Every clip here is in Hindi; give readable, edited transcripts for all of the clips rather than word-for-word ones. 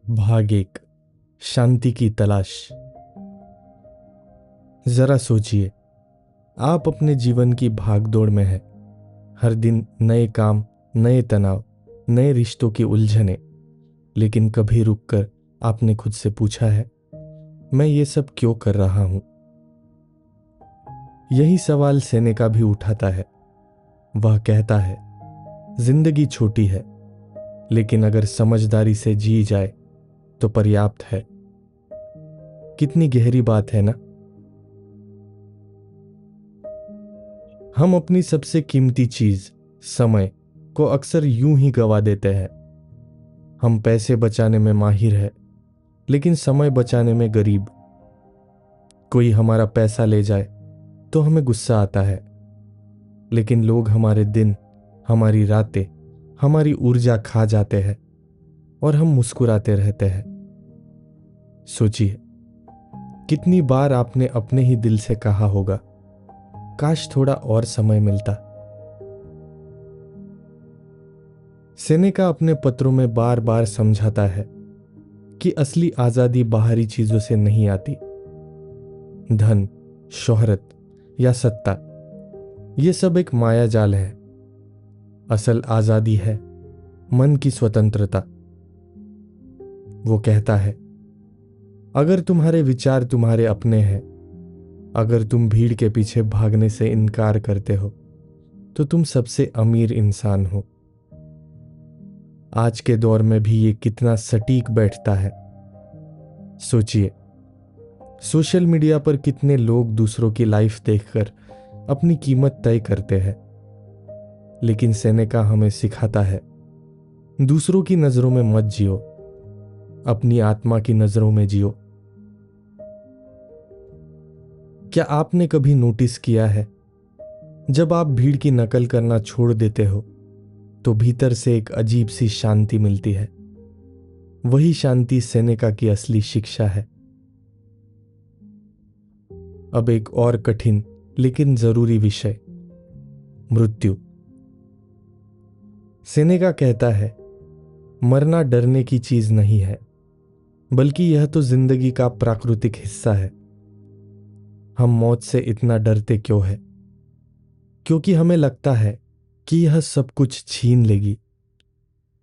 भाग एक, शांति की तलाश। जरा सोचिए, आप अपने जीवन की भागदौड़ में हैं। हर दिन नए काम, नए तनाव, नए रिश्तों की उलझनें। लेकिन कभी रुककर आपने खुद से पूछा है, मैं ये सब क्यों कर रहा हूं? यही सवाल सेनेका भी उठाता है। वह कहता है, जिंदगी छोटी है, लेकिन अगर समझदारी से जी जाए तो पर्याप्त है। कितनी गहरी बात है ना। हम अपनी सबसे कीमती चीज, समय को अक्सर यूं ही गवा देते हैं। हम पैसे बचाने में माहिर है, लेकिन समय बचाने में गरीब। कोई हमारा पैसा ले जाए तो हमें गुस्सा आता है, लेकिन लोग हमारे दिन, हमारी रातें, हमारी ऊर्जा खा जाते हैं और हम मुस्कुराते रहते हैं। सोचिए, कितनी बार आपने अपने ही दिल से कहा होगा, काश थोड़ा और समय मिलता। सेनेका अपने पत्रों में बार बार समझाता है कि असली आजादी बाहरी चीजों से नहीं आती। धन, शोहरत या सत्ता, ये सब एक माया जाल है। असल आजादी है मन की स्वतंत्रता। वो कहता है, अगर तुम्हारे विचार तुम्हारे अपने हैं, अगर तुम भीड़ के पीछे भागने से इनकार करते हो, तो तुम सबसे अमीर इंसान हो। आज के दौर में भी ये कितना सटीक बैठता है। सोचिए, सोशल मीडिया पर कितने लोग दूसरों की लाइफ देखकर अपनी कीमत तय करते हैं। लेकिन सेनेका हमें सिखाता है, दूसरों की नजरों में मत जियो, अपनी आत्मा की नजरों में जियो। क्या आपने कभी नोटिस किया है, जब आप भीड़ की नकल करना छोड़ देते हो तो भीतर से एक अजीब सी शांति मिलती है। वही शांति सेनेका की असली शिक्षा है। अब एक और कठिन लेकिन जरूरी विषय, मृत्यु। सेनेका कहता है, मरना डरने की चीज नहीं है, बल्कि यह तो जिंदगी का प्राकृतिक हिस्सा है। हम मौत से इतना डरते क्यों है? क्योंकि हमें लगता है कि यह सब कुछ छीन लेगी।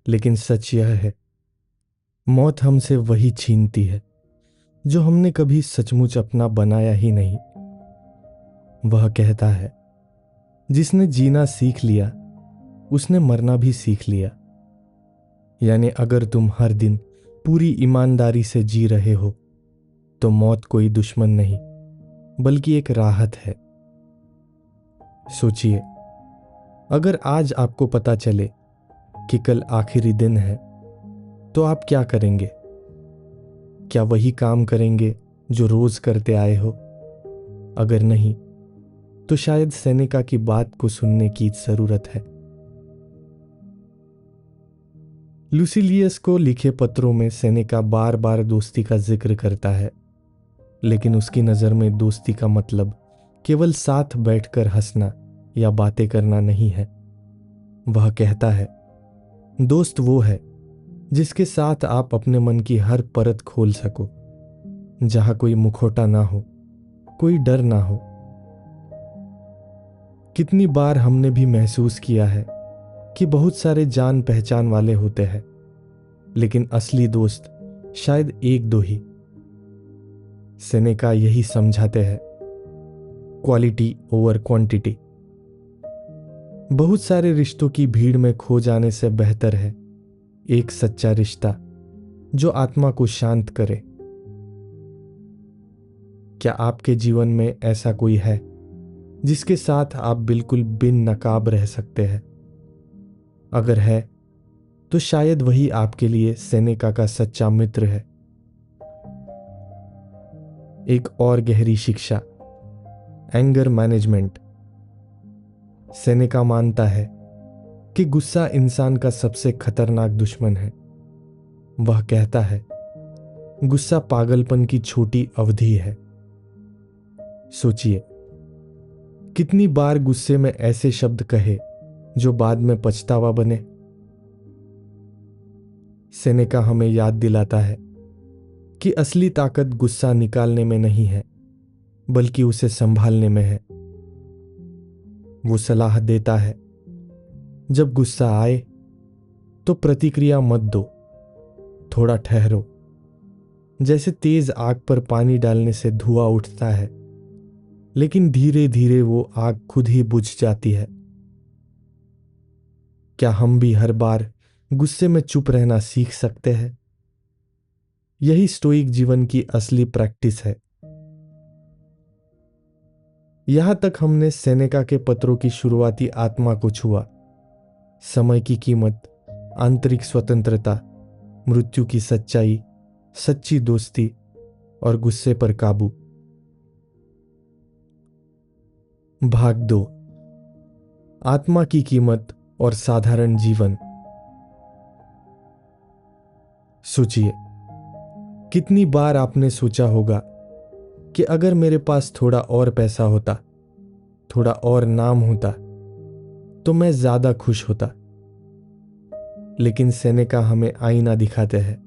लेकिन सच यह है, मौत हमसे वही छीनती है जो हमने कभी सचमुच अपना बनाया ही नहीं। वह कहता है, जिसने जीना सीख लिया उसने मरना भी सीख लिया। यानी अगर तुम हर दिन पूरी ईमानदारी से जी रहे हो तो मौत कोई दुश्मन नहीं, बल्कि एक राहत है। सोचिए, अगर आज आपको पता चले कि कल आखिरी दिन है, तो आप क्या करेंगे? क्या वही काम करेंगे जो रोज करते आए हो? अगर नहीं, तो शायद सेनेका की बात को सुनने की जरूरत है। लुसिलियस को लिखे पत्रों में सेनेका बार बार दोस्ती का जिक्र करता है, लेकिन उसकी नजर में दोस्ती का मतलब केवल साथ बैठकर हंसना या बातें करना नहीं है। वह कहता है, दोस्त वो है जिसके साथ आप अपने मन की हर परत खोल सको, जहां कोई मुखौटा ना हो, कोई डर ना हो। कितनी बार हमने भी महसूस किया है कि बहुत सारे जान पहचान वाले होते हैं, लेकिन असली दोस्त शायद एक दो ही। सेनेका यही समझाते हैं, क्वालिटी ओवर क्वांटिटी। बहुत सारे रिश्तों की भीड़ में खो जाने से बेहतर है एक सच्चा रिश्ता जो आत्मा को शांत करे। क्या आपके जीवन में ऐसा कोई है जिसके साथ आप बिल्कुल बिन नकाब रह सकते हैं? अगर है, तो शायद वही आपके लिए सेनेका का सच्चा मित्र है। एक और गहरी शिक्षा, एंगर मैनेजमेंट। सेनेका मानता है कि गुस्सा इंसान का सबसे खतरनाक दुश्मन है। वह कहता है, गुस्सा पागलपन की छोटी अवधि है। सोचिए, कितनी बार गुस्से में ऐसे शब्द कहे जो बाद में पछतावा बने। सेनेका हमें याद दिलाता है कि असली ताकत गुस्सा निकालने में नहीं है, बल्कि उसे संभालने में है। वो सलाह देता है, जब गुस्सा आए तो प्रतिक्रिया मत दो, थोड़ा ठहरो। जैसे तेज आग पर पानी डालने से धुआं उठता है, लेकिन धीरे धीरे वो आग खुद ही बुझ जाती है। क्या हम भी हर बार गुस्से में चुप रहना सीख सकते हैं? यही स्टोइक जीवन की असली प्रैक्टिस है। यहां तक हमने सेनेका के पत्रों की शुरुआती आत्मा को छुआ। समय की कीमत, आंतरिक स्वतंत्रता, मृत्यु की सच्चाई, सच्ची दोस्ती और गुस्से पर काबू। भाग 2, आत्मा की कीमत और साधारण जीवन। सोचिए, कितनी बार आपने सोचा होगा कि अगर मेरे पास थोड़ा और पैसा होता, थोड़ा और नाम होता, तो मैं ज्यादा खुश होता। लेकिन सेनेका हमें आईना दिखाते हैं।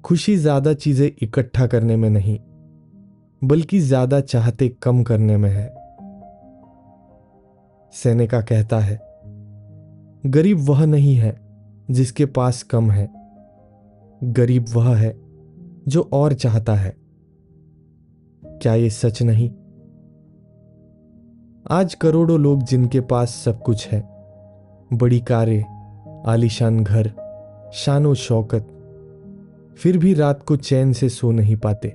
खुशी ज्यादा चीजें इकट्ठा करने में नहीं, बल्कि ज्यादा चाहते कम करने में है। सेनेका कहता है, गरीब वह नहीं है जिसके पास कम है, गरीब वह है जो और चाहता है। क्या ये सच नहीं? आज करोड़ों लोग जिनके पास सब कुछ है, बड़ी कारें, आलीशान घर, शानो शौकत, फिर भी रात को चैन से सो नहीं पाते।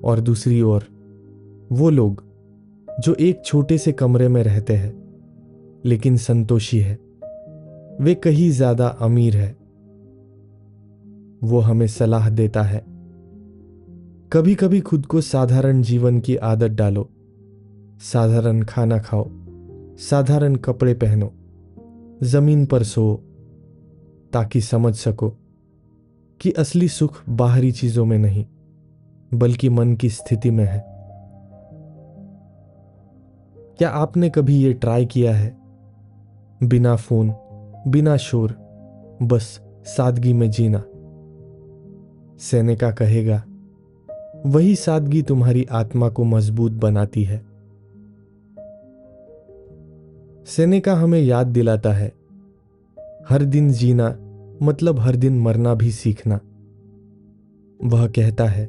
और दूसरी ओर वो लोग जो एक छोटे से कमरे में रहते हैं लेकिन संतोषी है, वे कहीं ज्यादा अमीर है। वो हमें सलाह देता है, कभी कभी खुद को साधारण जीवन की आदत डालो। साधारण खाना खाओ, साधारण कपड़े पहनो, जमीन पर सो, ताकि समझ सको कि असली सुख बाहरी चीजों में नहीं, बल्कि मन की स्थिति में है। क्या आपने कभी ये ट्राई किया है? बिना फोन, बिना शोर, बस सादगी में जीना। सेनेका कहेगा, वही सादगी तुम्हारी आत्मा को मजबूत बनाती है। सेनेका हमें याद दिलाता है, हर दिन जीना मतलब हर दिन मरना भी सीखना। वह कहता है,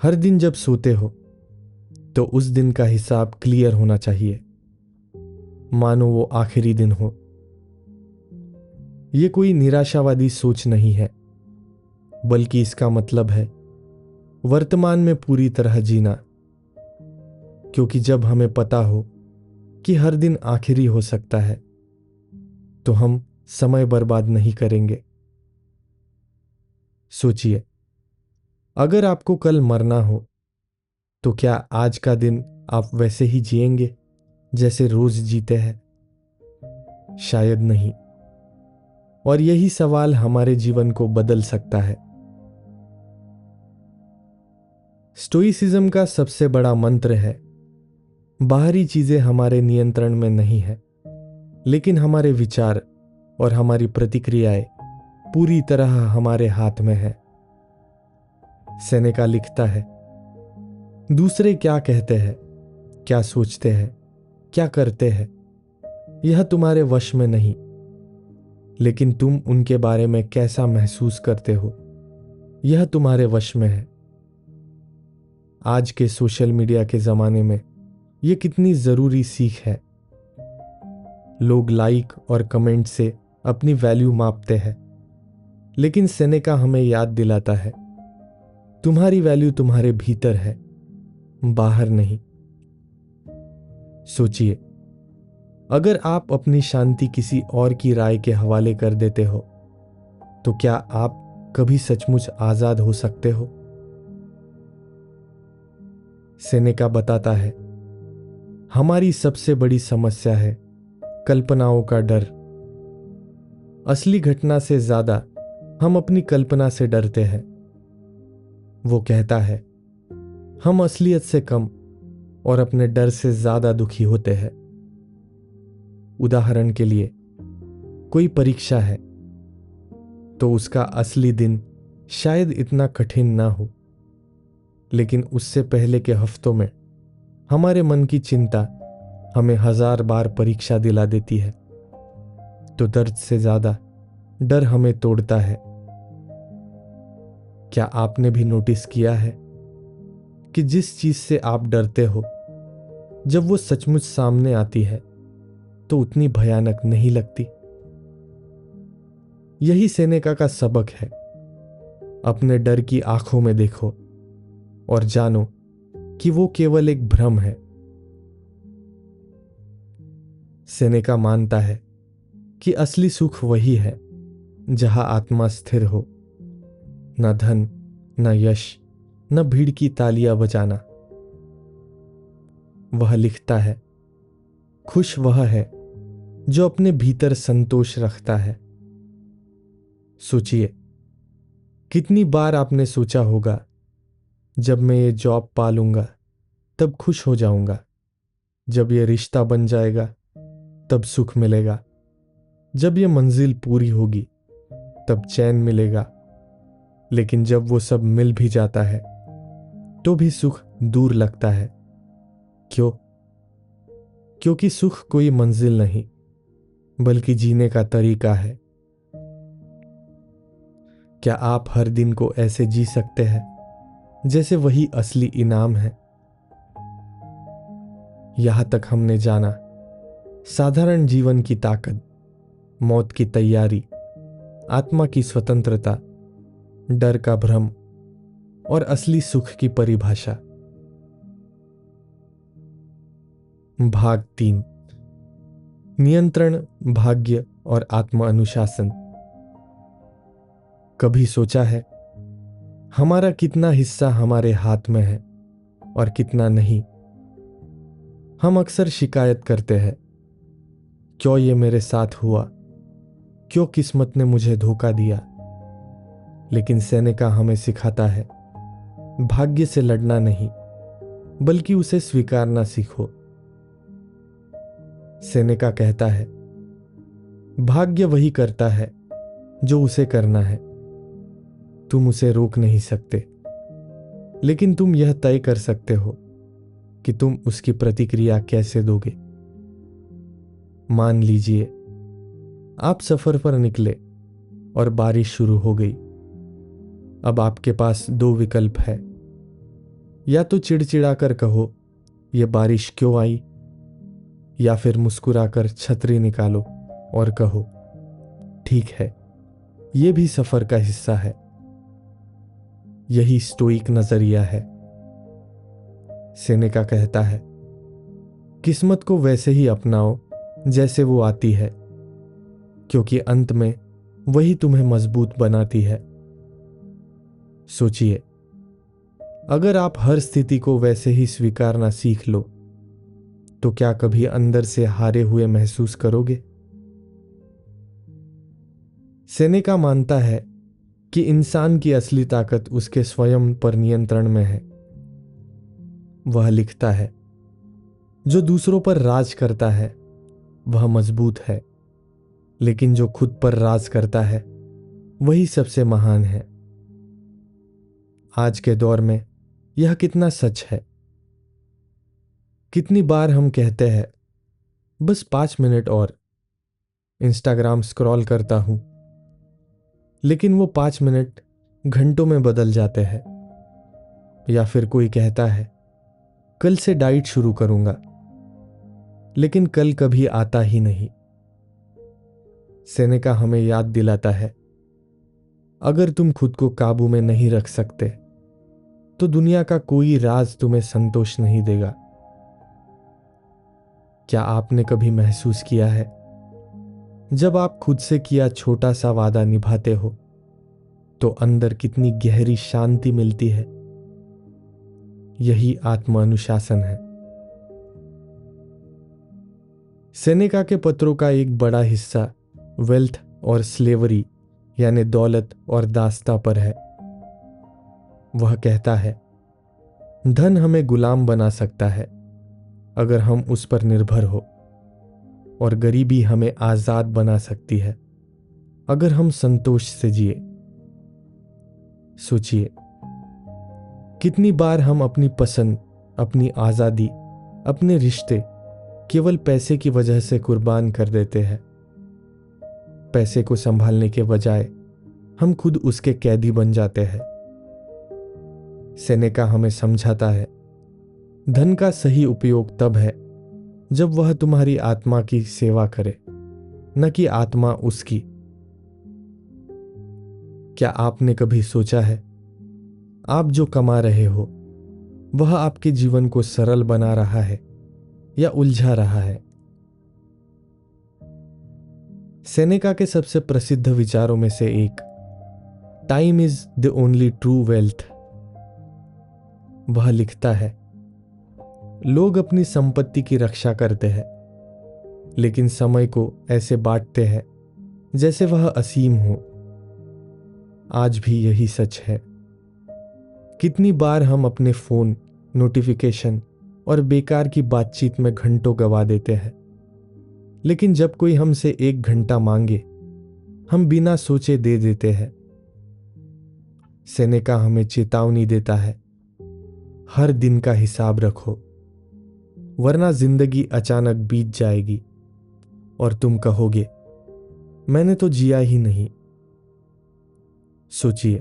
हर दिन जब सोते हो तो उस दिन का हिसाब क्लियर होना चाहिए, मानो वो आखिरी दिन हो। ये कोई निराशावादी सोच नहीं है, बल्कि इसका मतलब है वर्तमान में पूरी तरह जीना। क्योंकि जब हमें पता हो कि हर दिन आखिरी हो सकता है, तो हम समय बर्बाद नहीं करेंगे। सोचिए, अगर आपको कल मरना हो, तो क्या आज का दिन आप वैसे ही जिएंगे जैसे रोज जीते हैं? शायद नहीं। और यही सवाल हमारे जीवन को बदल सकता है। स्टोइसिज्म का सबसे बड़ा मंत्र है, बाहरी चीजें हमारे नियंत्रण में नहीं है, लेकिन हमारे विचार और हमारी प्रतिक्रियाएं पूरी तरह हमारे हाथ में है। सेनेका लिखता है, दूसरे क्या कहते हैं, क्या सोचते हैं, क्या करते हैं, यह तुम्हारे वश में नहीं, लेकिन तुम उनके बारे में कैसा महसूस करते हो, यह तुम्हारे वश में है। आज के सोशल मीडिया के जमाने में यह कितनी जरूरी सीख है। लोग लाइक और कमेंट से अपनी वैल्यू मापते हैं, लेकिन सेनेका हमें याद दिलाता है, तुम्हारी वैल्यू तुम्हारे भीतर है, बाहर नहीं। सोचिए, अगर आप अपनी शांति किसी और की राय के हवाले कर देते हो, तो क्या आप कभी सचमुच आजाद हो सकते हो? सेनेका बताता है, हमारी सबसे बड़ी समस्या है कल्पनाओं का डर। असली घटना से ज्यादा हम अपनी कल्पना से डरते हैं। वो कहता है, हम असलियत से कम और अपने डर से ज्यादा दुखी होते हैं। उदाहरण के लिए, कोई परीक्षा है, तो उसका असली दिन शायद इतना कठिन ना हो। लेकिन उससे पहले के हफ्तों में हमारे मन की चिंता हमें 1000 बार परीक्षा दिला देती है। तो दर्द से ज्यादा डर हमें तोड़ता है। क्या आपने भी नोटिस किया है कि जिस चीज से आप डरते हो, जब वो सचमुच सामने आती है तो उतनी भयानक नहीं लगती? यही सेनेका का सबक है। अपने डर की आंखों में देखो और जानो कि वो केवल एक भ्रम है। सेनेका मानता है कि असली सुख वही है जहां आत्मा स्थिर हो। न धन, न यश, न भीड़ की तालियां बजाना। वह लिखता है, खुश वह है जो अपने भीतर संतोष रखता है। सोचिए, कितनी बार आपने सोचा होगा, जब मैं ये जॉब पा लूंगा तब खुश हो जाऊंगा, जब ये रिश्ता बन जाएगा तब सुख मिलेगा, जब ये मंजिल पूरी होगी तब चैन मिलेगा। लेकिन जब वो सब मिल भी जाता है तो भी सुख दूर लगता है। क्यों? क्योंकि सुख कोई मंजिल नहीं, बल्कि जीने का तरीका है। क्या आप हर दिन को ऐसे जी सकते हैं जैसे वही असली इनाम है? यहां तक हमने जाना साधारण जीवन की ताकत, मौत की तैयारी, आत्मा की स्वतंत्रता, डर का भ्रम और असली सुख की परिभाषा। भाग 3, नियंत्रण, भाग्य और आत्म अनुशासन। कभी सोचा है हमारा कितना हिस्सा हमारे हाथ में है और कितना नहीं? हम अक्सर शिकायत करते हैं, क्यों ये मेरे साथ हुआ, क्यों किस्मत ने मुझे धोखा दिया। लेकिन सेनेका हमें सिखाता है, भाग्य से लड़ना नहीं, बल्कि उसे स्वीकारना सीखो। सेनेका कहता है, भाग्य वही करता है जो उसे करना है। तुम उसे रोक नहीं सकते, लेकिन तुम यह तय कर सकते हो कि तुम उसकी प्रतिक्रिया कैसे दोगे। मान लीजिए आप सफर पर निकले और बारिश शुरू हो गई। अब आपके पास 2 विकल्प है। या तो चिड़चिड़ाकर कहो, यह बारिश क्यों आई, या फिर मुस्कुराकर छतरी निकालो और कहो, ठीक है, यह भी सफर का हिस्सा है। यही स्टोइक नजरिया है। सेनेका कहता है, किस्मत को वैसे ही अपनाओ जैसे वो आती है, क्योंकि अंत में वही तुम्हें मजबूत बनाती है। सोचिए, अगर आप हर स्थिति को वैसे ही स्वीकारना सीख लो, तो क्या कभी अंदर से हारे हुए महसूस करोगे? सेनेका मानता है कि इंसान की असली ताकत उसके स्वयं पर नियंत्रण में है। वह लिखता है, जो दूसरों पर राज करता है वह मजबूत है, लेकिन जो खुद पर राज करता है वही सबसे महान है। आज के दौर में यह कितना सच है। कितनी बार हम कहते हैं, बस 5 मिनट और इंस्टाग्राम स्क्रॉल करता हूं, लेकिन वो 5 मिनट घंटों में बदल जाते हैं। या फिर कोई कहता है, कल से डाइट शुरू करूंगा, लेकिन कल कभी आता ही नहीं। सेनेका हमें याद दिलाता है, अगर तुम खुद को काबू में नहीं रख सकते तो दुनिया का कोई राज तुम्हें संतोष नहीं देगा। क्या आपने कभी महसूस किया है, जब आप खुद से किया छोटा सा वादा निभाते हो तो अंदर कितनी गहरी शांति मिलती है? यही आत्म अनुशासन है। सेनेका के पत्रों का एक बड़ा हिस्सा वेल्थ और स्लेवरी यानी दौलत और दास्ता पर है। वह कहता है, धन हमें गुलाम बना सकता है अगर हम उस पर निर्भर हो, और गरीबी हमें आजाद बना सकती है अगर हम संतोष से जिए। सोचिए, कितनी बार हम अपनी पसंद, अपनी आज़ादी, अपने रिश्ते केवल पैसे की वजह से कुर्बान कर देते हैं। पैसे को संभालने के बजाय हम खुद उसके कैदी बन जाते हैं। सेनेका हमें समझाता है, धन का सही उपयोग तब है जब वह तुम्हारी आत्मा की सेवा करे, न कि आत्मा उसकी। क्या आपने कभी सोचा है, आप जो कमा रहे हो वह आपके जीवन को सरल बना रहा है या उलझा रहा है? सेनेका के सबसे प्रसिद्ध विचारों में से एक, time is the only true wealth. वह लिखता है, लोग अपनी संपत्ति की रक्षा करते हैं, लेकिन समय को ऐसे बांटते हैं जैसे वह असीम हो। आज भी यही सच है। कितनी बार हम अपने फोन, नोटिफिकेशन और बेकार की बातचीत में घंटों गवा देते हैं, लेकिन जब कोई हमसे 1 घंटा मांगे हम बिना सोचे दे देते हैं। सेनेका हमें चेतावनी देता है, हर दिन का हिसाब रखो, वरना जिंदगी अचानक बीत जाएगी और तुम कहोगे, मैंने तो जिया ही नहीं। सोचिए,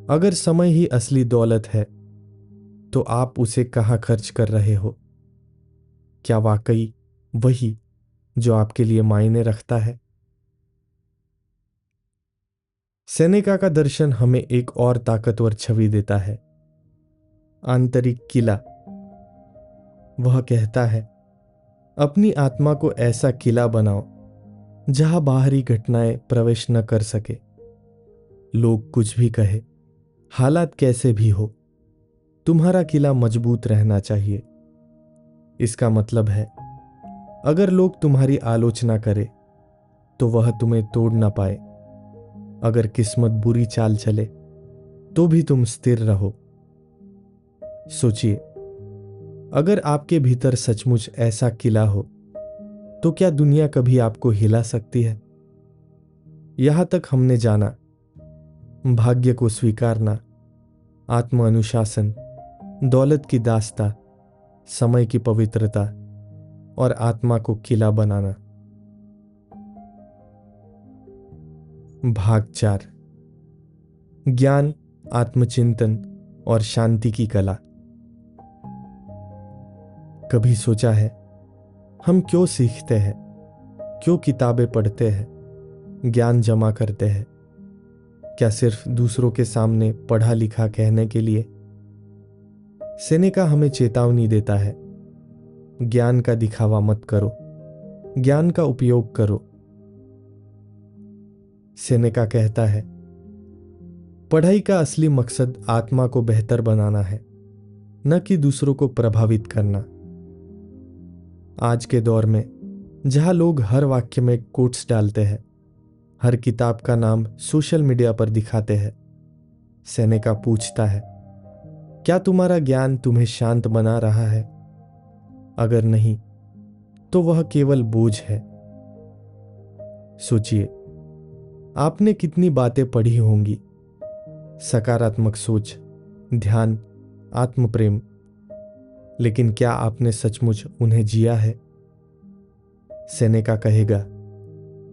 अगर समय ही असली दौलत है तो आप उसे कहां खर्च कर रहे हो? क्या वाकई वही जो आपके लिए मायने रखता है? सेनेका का दर्शन हमें एक और ताकतवर छवि देता है, आंतरिक किला। वह कहता है, अपनी आत्मा को ऐसा किला बनाओ जहां बाहरी घटनाएं प्रवेश न कर सके। लोग कुछ भी कहे, हालात कैसे भी हो, तुम्हारा किला मजबूत रहना चाहिए। इसका मतलब है, अगर लोग तुम्हारी आलोचना करें तो वह तुम्हें तोड़ ना पाए। अगर किस्मत बुरी चाल चले तो भी तुम स्थिर रहो। सोचिए, अगर आपके भीतर सचमुच ऐसा किला हो तो क्या दुनिया कभी आपको हिला सकती है? यहां तक हमने जाना, भाग्य को स्वीकारना, आत्म अनुशासन, दौलत की दास्ता, समय की पवित्रता और आत्मा को किला बनाना। भाग 4, ज्ञान, आत्मचिंतन और शांति की कला। कभी सोचा है, हम क्यों सीखते हैं, क्यों किताबें पढ़ते हैं, ज्ञान जमा करते हैं? क्या सिर्फ दूसरों के सामने पढ़ा लिखा कहने के लिए? सेनेका हमें चेतावनी देता है, ज्ञान का दिखावा मत करो, ज्ञान का उपयोग करो। सेनेका कहता है, पढ़ाई का असली मकसद आत्मा को बेहतर बनाना है, न कि दूसरों को प्रभावित करना। आज के दौर में जहां लोग हर वाक्य में कोट्स डालते हैं, हर किताब का नाम सोशल मीडिया पर दिखाते हैं, सेनेका पूछता है, क्या तुम्हारा ज्ञान तुम्हें शांत बना रहा है? अगर नहीं तो वह केवल बोझ है। सोचिए, आपने कितनी बातें पढ़ी होंगी, सकारात्मक सोच, ध्यान, आत्म प्रेम, लेकिन क्या आपने सचमुच उन्हें जिया है? सेनेका कहेगा,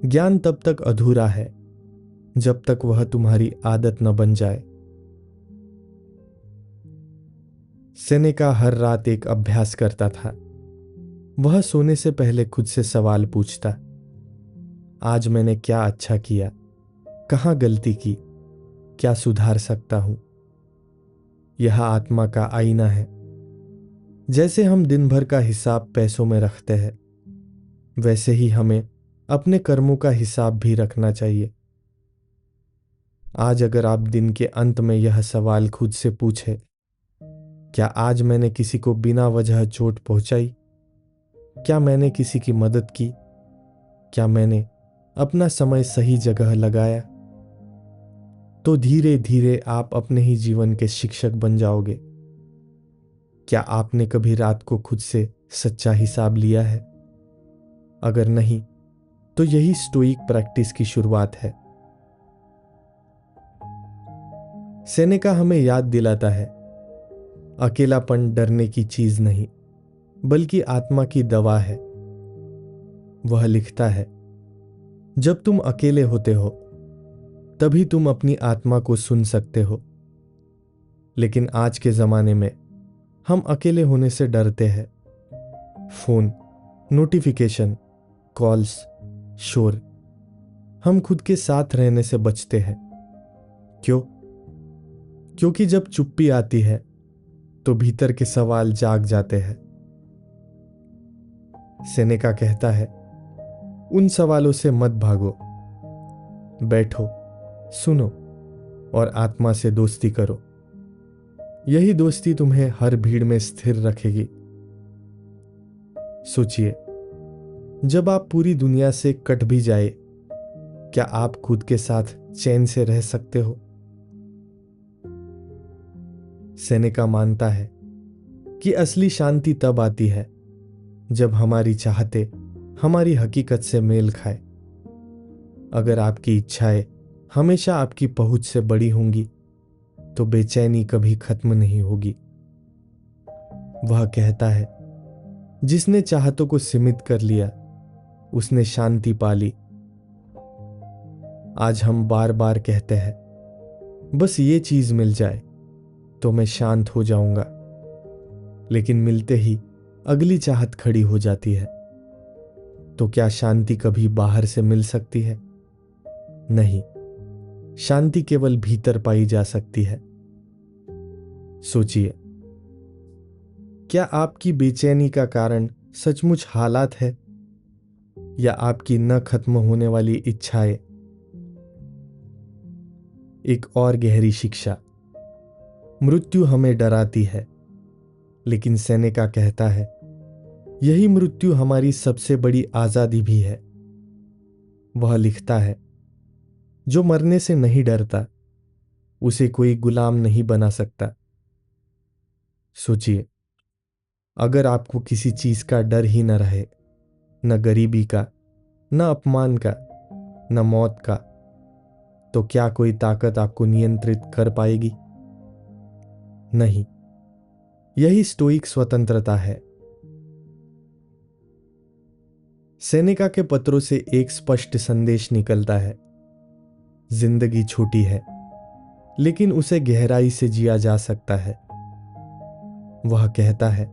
ज्ञान तब तक अधूरा है जब तक वह तुम्हारी आदत न बन जाए। सेनेका हर रात एक अभ्यास करता था। वह सोने से पहले खुद से सवाल पूछता, आज मैंने क्या अच्छा किया, कहां गलती की, क्या सुधार सकता हूं? यह आत्मा का आईना है। जैसे हम दिन भर का हिसाब पैसों में रखते हैं, वैसे ही हमें अपने कर्मों का हिसाब भी रखना चाहिए। आज अगर आप दिन के अंत में यह सवाल खुद से पूछे, क्या आज मैंने किसी को बिना वजह चोट पहुंचाई? क्या मैंने किसी की मदद की? क्या मैंने अपना समय सही जगह लगाया? तो धीरे धीरे आप अपने ही जीवन के शिक्षक बन जाओगे। क्या आपने कभी रात को खुद से सच्चा हिसाब लिया है? अगर नहीं तो यही स्टोइक प्रैक्टिस की शुरुआत है। सेनेका हमें याद दिलाता है, अकेलापन डरने की चीज नहीं बल्कि आत्मा की दवा है। वह लिखता है, जब तुम अकेले होते हो तभी तुम अपनी आत्मा को सुन सकते हो। लेकिन आज के जमाने में हम अकेले होने से डरते हैं। फोन, नोटिफिकेशन, कॉल्स, शोर, हम खुद के साथ रहने से बचते हैं। क्यों? क्योंकि जब चुप्पी आती है तो भीतर के सवाल जाग जाते हैं। सेनेका कहता है, उन सवालों से मत भागो, बैठो, सुनो और आत्मा से दोस्ती करो। यही दोस्ती तुम्हें हर भीड़ में स्थिर रखेगी। सोचिए, जब आप पूरी दुनिया से कट भी जाए, क्या आप खुद के साथ चैन से रह सकते हो? सेनेका मानता है कि असली शांति तब आती है जब हमारी चाहते हमारी हकीकत से मेल खाए। अगर आपकी इच्छाएं हमेशा आपकी पहुंच से बड़ी होंगी तो बेचैनी कभी खत्म नहीं होगी। वह कहता है, जिसने चाहतों को सीमित कर लिया उसने शांति पा ली। आज हम बार बार कहते हैं, बस ये चीज मिल जाए तो मैं शांत हो जाऊंगा, लेकिन मिलते ही अगली चाहत खड़ी हो जाती है। तो क्या शांति कभी बाहर से मिल सकती है? नहीं, शांति केवल भीतर पाई जा सकती है। सोचिए, क्या आपकी बेचैनी का कारण सचमुच हालात है या आपकी न खत्म होने वाली इच्छाएं? एक और गहरी शिक्षा, मृत्यु हमें डराती है, लेकिन सेनेका कहता है, यही मृत्यु हमारी सबसे बड़ी आजादी भी है। वह लिखता है, जो मरने से नहीं डरता उसे कोई गुलाम नहीं बना सकता। सोचिए, अगर आपको किसी चीज का डर ही न रहे, न गरीबी का, न अपमान का, न मौत का, तो क्या कोई ताकत आपको नियंत्रित कर पाएगी? नहीं। यही स्टोइक स्वतंत्रता है। सेनेका के पत्रों से एक स्पष्ट संदेश निकलता है, जिंदगी छोटी है लेकिन उसे गहराई से जिया जा सकता है। वह कहता है,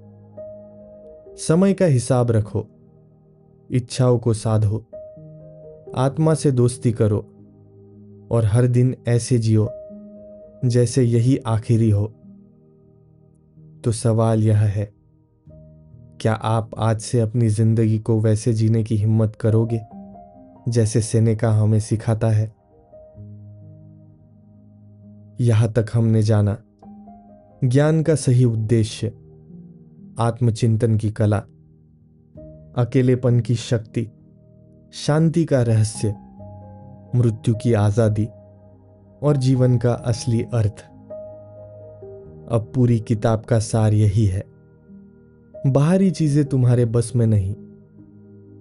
समय का हिसाब रखो, इच्छाओं को साधो, आत्मा से दोस्ती करो और हर दिन ऐसे जियो जैसे यही आखिरी हो। तो सवाल यह है, क्या आप आज से अपनी जिंदगी को वैसे जीने की हिम्मत करोगे जैसे सेनेका हमें सिखाता है? यहां तक हमने जाना ज्ञान का सही उद्देश्य, आत्मचिंतन की कला, अकेलेपन की शक्ति, शांति का रहस्य, मृत्यु की आजादी और जीवन का असली अर्थ। अब पूरी किताब का सार यही है, बाहरी चीजें तुम्हारे बस में नहीं,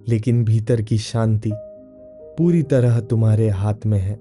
लेकिन भीतर की शांति पूरी तरह तुम्हारे हाथ में है।